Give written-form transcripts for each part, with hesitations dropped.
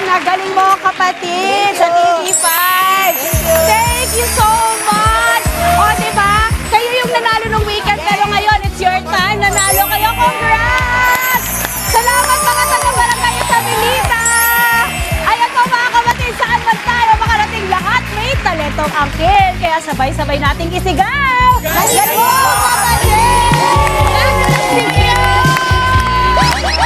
Pinagaling mo, kapatid, sa TV5. Thank you so much. O, diba? Kayo yung nanalo ng weekend, pero ngayon, it's your time. Nanalo kayo. Congrats! Salamat mga taga-barangay sa Melita. Ayan po mga kapatid, saan man tayo makarating lahat may talentong angkin. Kaya sabay-sabay nating isigaw. Yan po, kapatid!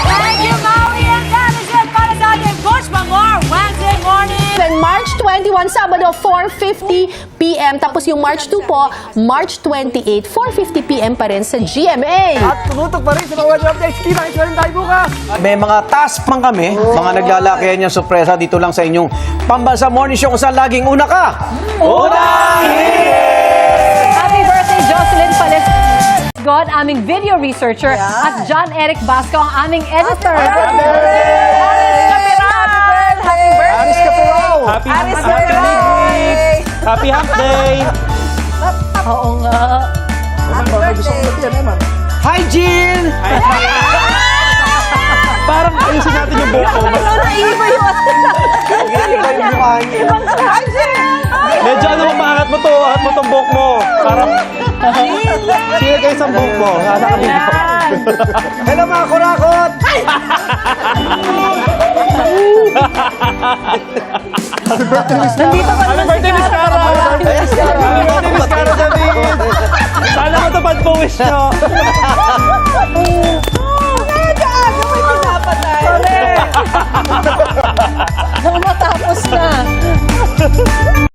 Thank you, Maui. And that is it para sa ating Coach Bangor Wednesday morning. Then March 21, Sabado, 4:50 p.m. Tapos yung March 2 po, March 28, 4:50 p.m. pa rin sa GMA. At tumutok pa rin sa mga weather updates. Kita-kita rin tayo bukas. May mga task pang kami, mga naglalakihan niyang sorpresa dito lang sa inyong Pambansa Morning Show kung saan laging una ka. Happy birthday, Jocelyn Pales. God, aming video researcher, at John Eric Basco, ang aming editor. Happy birthday! Aris Capurao! Happy birthday! Happy Hump Day! Oo nga. May gusto kong batiyan, Eman. Hi, Jill! Parang ayusin natin yung buhok ko. Naiba yung Medyo ano mo, paangat mo to. Angat mo tong buhok mo. Parang... Sige kayo sa buhok mo. Nasa ka dito. Hello mga kurakot! Happy birthday, Miss Cara. Happy birthday, Miss Cara! Happy birthday, Miss Cara, David! Sana matupad po wish nyo.